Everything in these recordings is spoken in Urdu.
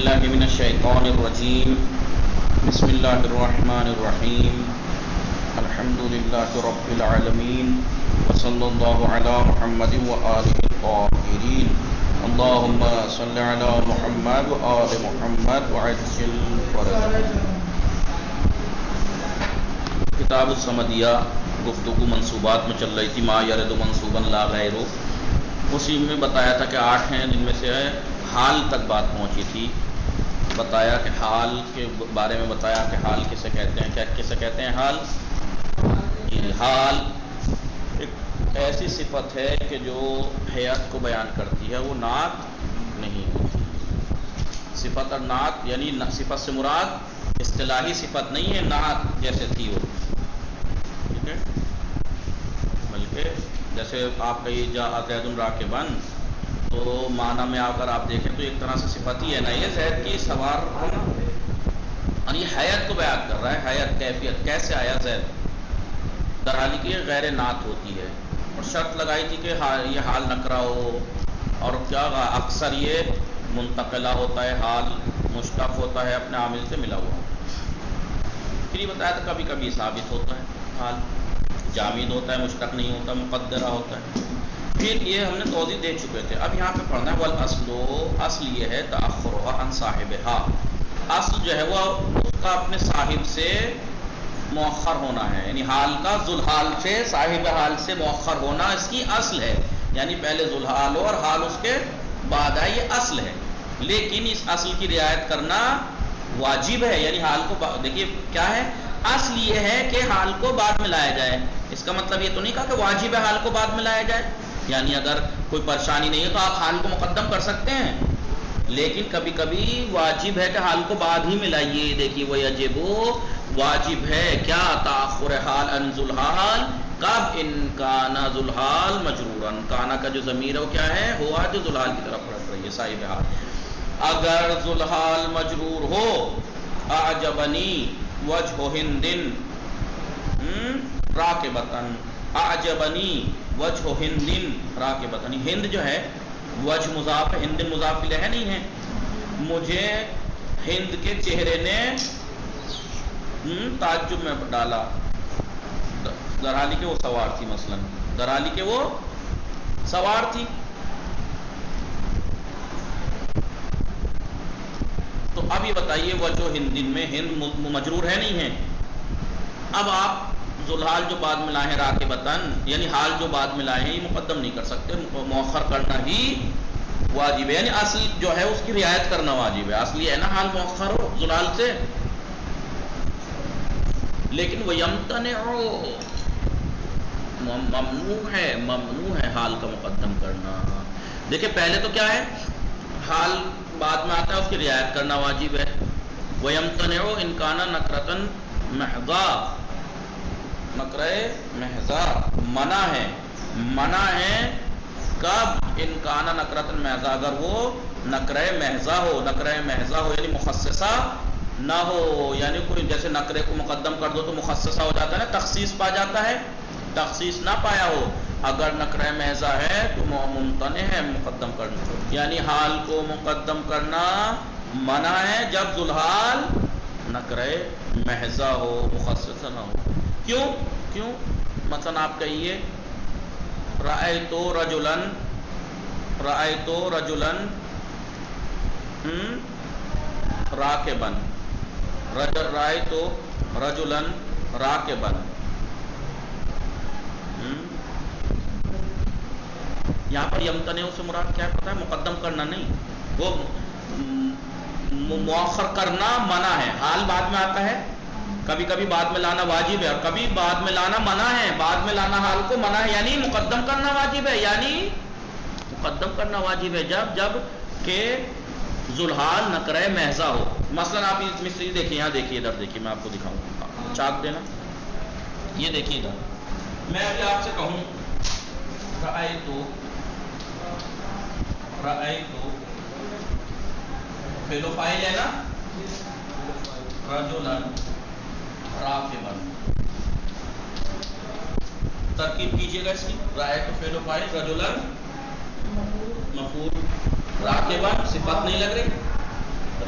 باللہ من الشیطان الرجیم بسم اللہ الرحمن الرحیم الحمدللہ رب العالمین وصلی اللہ علی محمد وآلہ الطاہرین اللہم صلی علی محمد وآل محمد وعجل فرجہ۔ کتاب الصمدیہ گفتگو منصوبات میں چل رہی تھی، ما یرد منصوبا لا غیرہ، اسی میں بتایا تھا کہ 8 ہیں، جن میں سے حال تک بات پہنچی تھی۔ بتایا کہ حال کے بارے میں بتایا کہ حال کسے کہتے ہیں، کیا کسے کہتے ہیں حال؟ حال ایک ایسی صفت ہے کہ جو حیات کو بیان کرتی ہے، وہ نعت نہیں ہوتی۔ صفت اور نعت یعنی صفت سے مراد اصطلاحی صفت نہیں ہے نعت جیسے تھی وہ، ٹھیک ہے، بلکہ جیسے آپ کہیے جا زید راکبا، تو معنی میں اگر آپ دیکھیں تو ایک طرح سے صفت ہی ہے نا، یہ زید کی سوار ہونا، اور یہ حیات کو بیان کر رہا ہے، حیات کیفیت کیسے آیا زید، در حالی کہ غیر نعت ہوتی ہے۔ اور شرط لگائی تھی کہ یہ حال نکرہ ہو، اور کیا اکثر یہ منتقلہ ہوتا ہے، حال مشتق ہوتا ہے اپنے عامل سے ملا ہوا۔ پھر یہ بتایا تھا کبھی کبھی ثابت ہوتا ہے حال، جامد ہوتا ہے، مشتق نہیں ہوتا، مقدرہ ہوتا ہے۔ پھر یہ ہم نے توضیح دے چکے تھے، اب یہاں پہ پڑھنا ہے والاصل، اصل یہ ہے تأخرها عن صاحبها، اصل جو ہے وہ اس کا اپنے صاحب سے مؤخر ہونا ہے، یعنی حال کا ذوالحال سے، صاحب حال سے مؤخر ہونا اس کی اصل ہے، یعنی پہلے ذوالحال ہو اور حال اس کے بعد آئے، یہ اصل ہے۔ لیکن اس اصل کی رعایت کرنا واجب ہے، یعنی حال کو دیکھیے کیا ہے، اصل یہ ہے کہ حال کو بعد میں لایا جائے، اس کا مطلب یہ تو نہیں کہا کہ واجب ہے حال کو بعد میں لایا جائے، یعنی اگر کوئی پریشانی نہیں ہے تو آپ حال کو مقدم کر سکتے ہیں، لیکن کبھی کبھی واجب ہے کہ حال کو بعد ہی میں لائیے۔ دیکھیے وہ یجب، واجب ہے کیا، تاخر حال عن ذوالحال، کب ان کانا ذوالحال مجرورا، کانا کا جو ضمیر ہے وہ کیا ہے، ہوا جو ذوالحال کی طرف پلٹ رہی ہے، صاحب حال۔ اگر ذوالحال مجرور ہو، اعجبنی وجہ ہند راکبتن، اعجبنی وجہ ہند راکبتن، ہند جو ہے وجہ مضاف، ہند مضاف الیہ نہیں ہے، مجھے ہند کے چہرے نے تعجب میں ڈالا، در حالی کہ وہ سوار تھی، مثلا در حالی کہ وہ سوار تھی۔ تو اب یہ بتائیے وجہ ہندن میں ہند مجرور ہے نہیں ہے، اب آپ ذوالحال جو بعد میں لائے ہیں راکبتن، یعنی حال جو بعد میں لائے ہیں یہ مقدم نہیں کر سکتے، مؤخر کرنا ہی واجب ہے، یعنی اصل جو ہے اس کی رعایت کرنا واجب ہے، اصل یہ ہے نا حال مؤخر ہو ذوالحال سے، لیکن وہ یمتنع، ممنوع ہے حال کا مقدم کرنا۔ دیکھیں پہلے تو کیا ہے، حال بعد میں آتا ہے، اس کی رعایت کرنا واجب ہے۔ وَيَمْتَنِعُ إِنْ كَانَ نَكْرَةً مَحْضًا، نکرہ محضا منع ہے کب، ان کانا نکرۃ محضا، اگر وہ نکرہ محضا ہو یعنی مخصصہ نہ ہو، یعنی کوئی جیسے نکرے کو مقدم کر دو تو مخصصہ ہو جاتا ہے نا، تخصیص پا جاتا ہے، تخصیص نہ پایا ہو، اگر نکرہ محضا ہے تو ممتنع ہے مقدم کرنا، یعنی حال کو مقدم کرنا منع ہے جب ذوالحال نکرہ محضا ہو، مخصصہ نہ ہو۔ کیوں مثلا آپ کہیے رأیت رجلا راکبا، رأیت رجلا راکبا، یہاں پر یمتنع سے مراد کیا پتہ ہے، مقدم کرنا نہیں، وہ مؤخر کرنا منع ہے، حال بعد میں آتا ہے، کبھی کبھی بعد میں لانا واجب ہے اور کبھی بعد میں لانا منع ہے، بعد میں لانا حال کو منع ہے، یعنی مقدم کرنا واجب ہے، یعنی مقدم کرنا واجب ہے جب کہ ذوالحال نکرہ محضا ہو۔ مثلا آپ اس مثال دیکھیں، یہاں دیکھیے، ادھر دیکھیے، میں آپ کو دکھاؤں، چاک دینا، یہ دیکھیے ادھر، میں ابھی آپ سے کہوں رأیت فعل و فاعل ہے نا، رجلا راکبا، ترکیب کیجئے گا اس کی، رأیت فعل و فاعل، رجلا مفعول، راکبا صفت نہیں لگ رہی،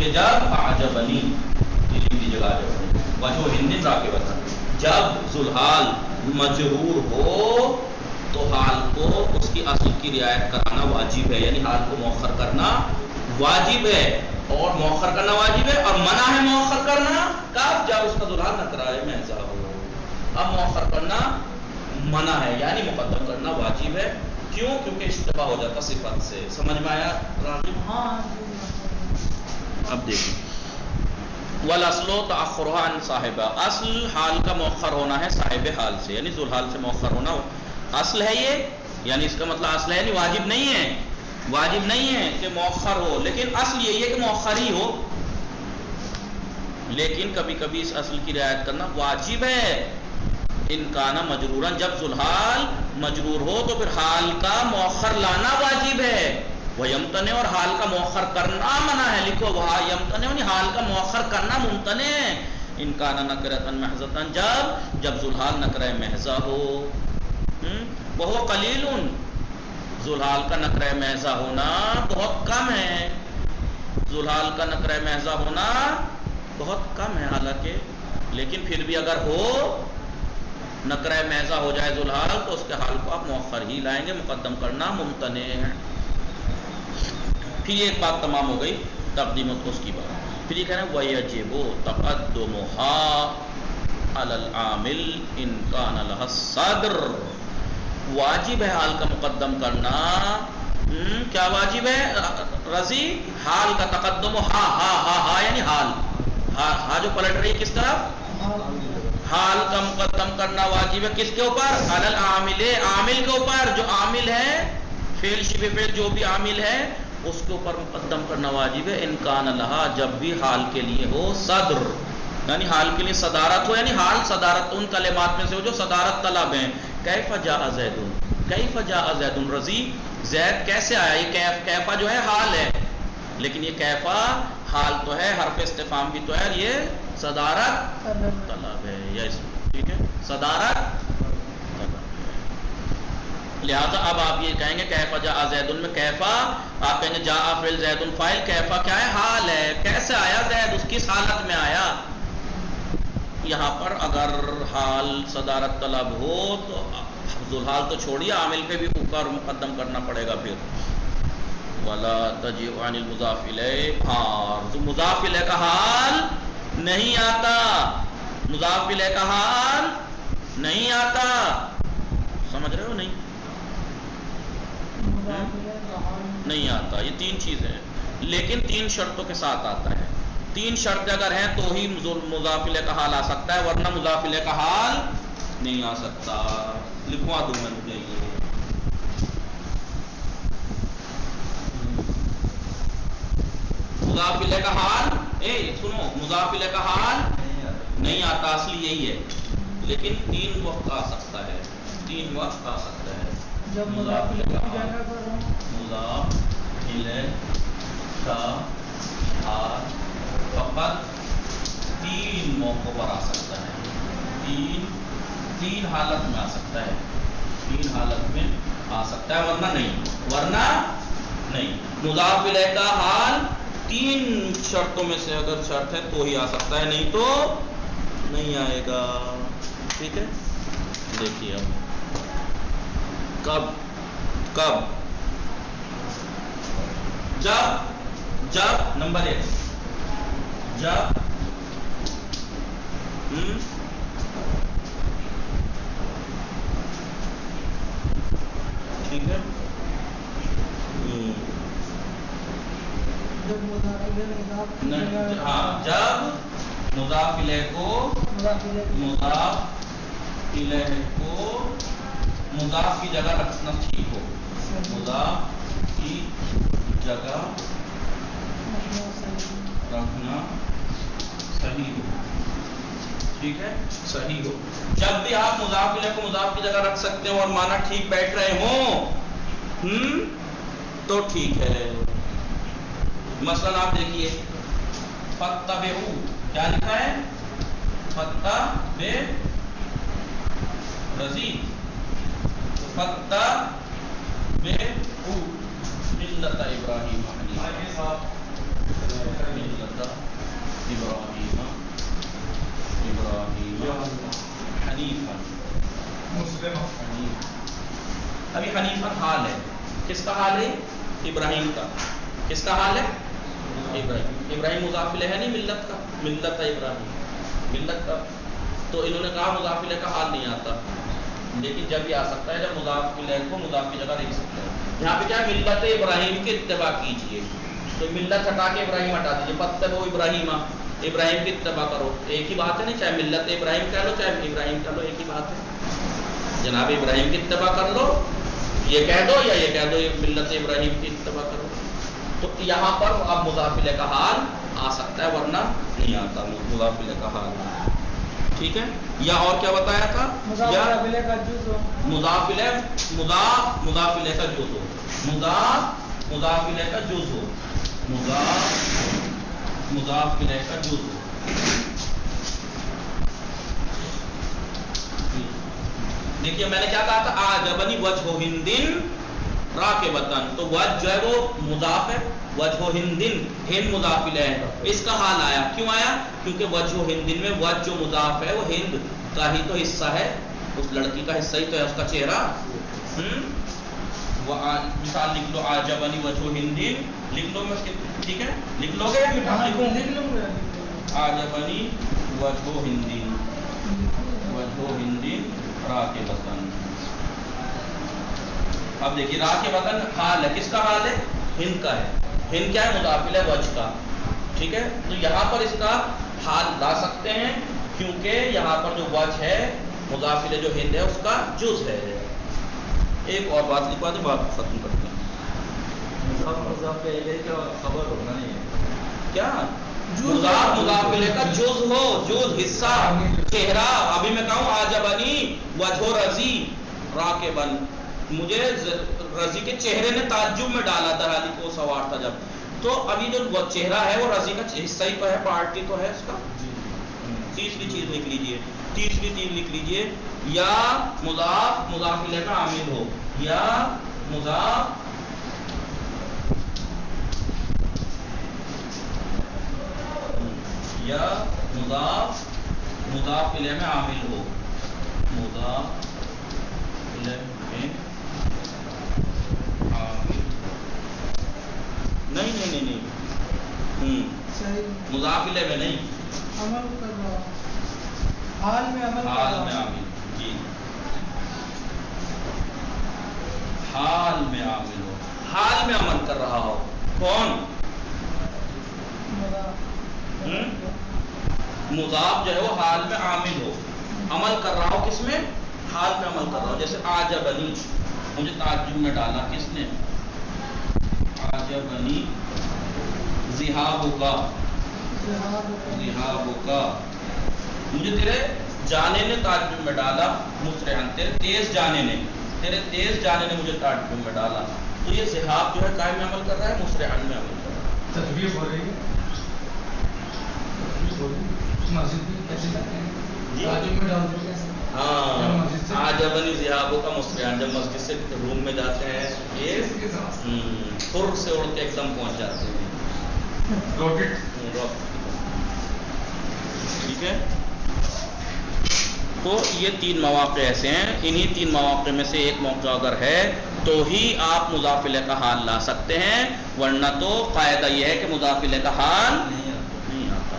کہ جب اعجبنی کی جگہ وجہ ہند راکبتا جب ذوالحال مجرور ہو تو حال کو اس کی اصل کی رعایت کرانا واجب ہے، یعنی حال کو مؤخر کرنا واجب ہے، اور مؤخر کرنا واجب ہے، اور منع ہے مؤخر کرنا کب؟ جب اس کا ذوالحال نکرہ محض ہو۔ اب مؤخر کرنا منع ہے، یعنی مقدم کرنا واجب ہے، کیوں؟ کیونکہ اشتباہ ہو جاتا صفت سے۔ سمجھ میں آیا راغب؟ ہاں اب دیکھیں والاصل تاخرها عن صاحبہ، اصل حال کا مؤخر ہونا ہے صاحب حال سے، یعنی ذوالحال سے مؤخر ہونا اصل ہے یہ، یعنی اس کا مطلب اصل ہے، یعنی واجب نہیں ہے، واجب نہیں ہے کہ مؤخر ہو، لیکن اصل یہی ہے کہ مؤخر ہی ہو، لیکن کبھی کبھی اس اصل کی رعایت کرنا واجب ہے۔ ان کانا مجرورا، جب ذوالحال مجرور ہو تو پھر حال کا مؤخر لانا واجب ہے، وہ یمتنع، اور حال کا مؤخر کرنا منع ہے۔ لکھو وہاں یمتنع، یعنی حال کا مؤخر کرنا ممتنع ہے۔ ان کانا نکرۃ محضۃ، جب ذوالحال نکرہ محضہ ہو، وہ قلیل، ذوالحال کا نکرہ محضہ ہونا بہت کم ہے، ذوالحال کا نکرہ محضہ ہونا بہت کم ہے حالانکہ، لیکن پھر بھی اگر ہو نکرہ محضہ ہو جائے ذوالحال تو اس کے حال کو آپ مؤخر ہی لائیں گے، مقدم کرنا ممتنع ہے۔ پھر یہ ایک بات تمام ہو گئی تقدیم اس کی بات، پھر یہ کہنا وَيَجِبُ تَقَدُّمُهَا عَلَى الْعَامِلِ إِنْ كَانَ لَهَا الصَّدْرُ، واجب ہے حال کا مقدم کرنا، کیا واجب ہے رضی؟ حال کا تقدم، ہا ہا ہا ہا یعنی حال، ہا جو پلٹ رہی کس طرف؟ حال کا مقدم کرنا واجب ہے، کس کے اوپر؟ علی العامل، عامل کے اوپر، جو عامل ہے فعل شبہ فعل جو بھی عامل ہے اس کے اوپر مقدم کرنا واجب ہے۔ ان کان لہا، جب بھی حال کے لیے ہو صدر، یعنی حال کے لیے صدارت ہو، یعنی حال صدارت ان کلمات میں سے ہو جو صدارت طلب ہیں۔ کیف جاء زید، کیف جاء زید رضی، زید کیسے آیا؟ یہ کیفا جو ہے حال ہے، لیکن یہ کیفا حال تو ہے، حرف استفہام بھی تو ہے، یہ صدارت طلب ہے، یس ٹھیک ہے، صدارت طلب ہے۔ لہذا اب آپ یہ کہیں گے کیفا جاء زید میں کیفا، آپ کہیں گے جاء فعل زید فاعل، کیفا کیا ہے؟ حال ہے، کیسے آیا زید، اس کس حالت میں آیا؟ یہاں پر اگر حال صدارت طلب ہو تو ذوالحال تو چھوڑیے، عامل پہ بھی اوپر مقدم کرنا پڑے گا پھر۔ ولا تجیء عن المضاف الیہ، ہاں مضاف الیہ کا حال نہیں آتا، مضاف الیہ کا حال نہیں آتا، سمجھ رہے ہو؟ نہیں آتا، یہ تین چیزیں ہیں، لیکن تین شرطوں کے ساتھ آتا ہے، تین شرطیں اگر ہیں تو ہی مضاف الیہ کا حال آ سکتا ہے، ورنہ مضاف الیہ کا حال نہیں آ سکتا۔ لکھوا دوں میں مجھے یہ، مضاف الیہ کا حال، سنو، مضاف الیہ کا حال نہیں آتا، اصلی یہی ہے، لیکن تین وقت آ سکتا ہے، تین وقت آ سکتا ہے۔ جب مضاف الیہ کی جگہ پر ہو، مضاف الیہ کا حال فقط تین موقعوں پر آ سکتا ہے، تین حالت میں آ سکتا ہے، تین حالت میں آ سکتا ہے، ورنہ نہیں، ورنہ نہیں۔ مضاف الیہ کا حال تین شرطوں میں سے اگر شرط ہے تو ہی آ سکتا ہے، نہیں تو نہیں آئے گا، ٹھیک ہے۔ دیکھیے اب کب جب نمبر 1 جب ٹھیک ہے، جب مضاف الیہ مضاف کی جگہ، ہاں جب مضاف الیہ کو مضاف کی جگہ رکھنا ٹھیک ہو، مضاف کی جگہ رکھنا صحیح ہو، ٹھیک ہے، صحیح ہو۔ جب بھی آپ مضاف الیہ کو مضاف کی جگہ رکھ سکتے ہو اور معنی ٹھیک بیٹھ رہے ہوں تو ٹھیک ہے۔ مثلا آپ دیکھیے فَاتَّبِعُوا، کیا لکھا ہے؟ فَاتَّبِعُوا رضی، فَاتَّبِعُوا مِلَّتَ إِبْرَاهِيمَ حَنِيفًا، ملت ابراہیم حنیفا مسلم ابھی حنیفا حال ہے، کس کا حال ہے؟ ابراہیم کا. کس کا حال ہے؟ ابراہیم مضاف الیہ ہے نہیں ملت کا، ملت ہے ابراہیم ملت کا. تو انہوں نے کہا مضاف الیہ کا حال نہیں آتا، لیکن جب یہ آ سکتا ہے جب مضاف الیہ کو مضاف کی جگہ لکھ سکتا ہے. یہاں پہ کیا ہے؟ ملت ابراہیم کی اتباع کیجیے. تو ملت ہٹا کے ابراہیم ہٹا دیجیے، فاتبعوا ابراہیم، ابراہیم کی اتباع کرو. ایک ہی بات ہے نہیں، چاہے ملت ابراہیم کہہ لو چاہے ابراہیم کہہ لو، ایک ہی بات ہے. جناب ابراہیم کی اتباع کر لو، یہ کہہ دو یا یہ کہہ دو ملت ابراہیم کی اتباع کرو. تو یہاں پر اب مضاف الیہ کا حال آ سکتا ہے، ورنہ نہیں آتا مضاف الیہ کا حال. ٹھیک ہے. یا اور کیا بتایا تھا؟ مضاف الیہ کا جز ہو، مضاف الیہ مضاف الیہ کا جز ہو، مضاف الیہ کا جز ہو، مضاف الیہ کا جز ہو. دیکھیے میں نے کیا کہا تھا؟ اعجبنی وجہ ہندن راکبتن. تو وجہ جو ہے وہ مضاف ہے، وجہ ہندن ہند مضاف الیہ ہے. اس کا حال آیا، کیوں آیا؟ کیونکہ وجہ ہندن میں وجہ جو مضاف ہے وہ ہند کا ہی تو حصہ ہے، اس لڑکی کا حصہ ہی تو ہے، اس کا چہرہ. مثال لکھ لو اعجبنی وجہ ہندن، لکھ لو. ٹھیک ہے، لکھ لو گے یا مٹھا لکھو؟ لکھ لوں گا. اعجبنی وجہ ہندن، وجہ ہندن راکبتن. اب دیکھیے راکبتن حال ہے، کس کا حال ہے؟ ہند کا ہے. ہند کیا ہے؟ مضاف الیہ وجہ کا. ٹھیک ہے. تو یہاں پر اس کا حال لا سکتے ہیں، کیونکہ یہاں پر جو وجہ ہے مضاف الیہ جو ہند ہے اس کا جز ہے. ایک اور بات لکھوا دیں، بات ختم کرتے ہیں. مضاف الیہ کا خبر ہونا نہیں ہے کیا؟ مضاف الیہ کا جز ہو، جز حصہ چہرہ. ابھی میں کہوں اعجبنی وجہ رضی راکبن، مجھے رضی کے چہرے نے تعجب میں ڈالا تھا، حالی کو سوار تھا جب. تو ابھی جو چہرہ ہے وہ رضی کا حصہ ہی تو ہے، پارٹی تو ہے اس کا. تیسری چیز لکھ لیجئے، تیسری چیز لکھ لیجئے، یا مضاف الیہ کا عامل ہو، یا مضاف الیہ میں عامل ہو، مضاف الیہ میں عامل. نہیں مضاف الیہ میں نہیں، عمل کر رہا ہوں، حال میں عمل کر حال رہا میں ہوں. عامل. جی حال میں عامل ہو، حال میں عمل کر رہا ہو. کون؟ مضاف جو ہے وہ حال میں عامل ہو، عمل کر رہا ہو. کس میں؟ حال میں عمل کر رہا ہو. جیسے اعجبنی، مجھے تعجب میں ڈالا کس نے؟ اعجبنی ذہابک، مجھے تیرے جانے نے تعجب میں ڈالا. مسرعن، تیرے تیز جانے نے مجھے تعجب میں ڈالا. تو یہ ذہاب جو ہے قائم میں عمل کر رہا ہے، مسرعن میں عمل کر رہا ہے. تطبیق ہو رہی ہے، مسجد میں کیسے کرتے ہیں؟ تعجب میں ڈال دو کیسے؟ ہاں، اعجبنی ذہابک مسرعن، جب مسجد سے روم میں جاتے ہیں یہ فر سے اڑ کے ایک دم پہنچ جاتے ہیں، راکٹ. ٹھیک ہے. تو یہ تین مواقع ایسے ہیں، انہی تین مواقع میں سے ایک موقع اگر ہے تو ہی آپ مضاف الیہ کا حال لا سکتے ہیں، ورنہ تو قاعدہ یہ ہے کہ مضاف الیہ کا حال نہیں آتا.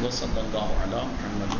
وصلی اللہ علی محمد.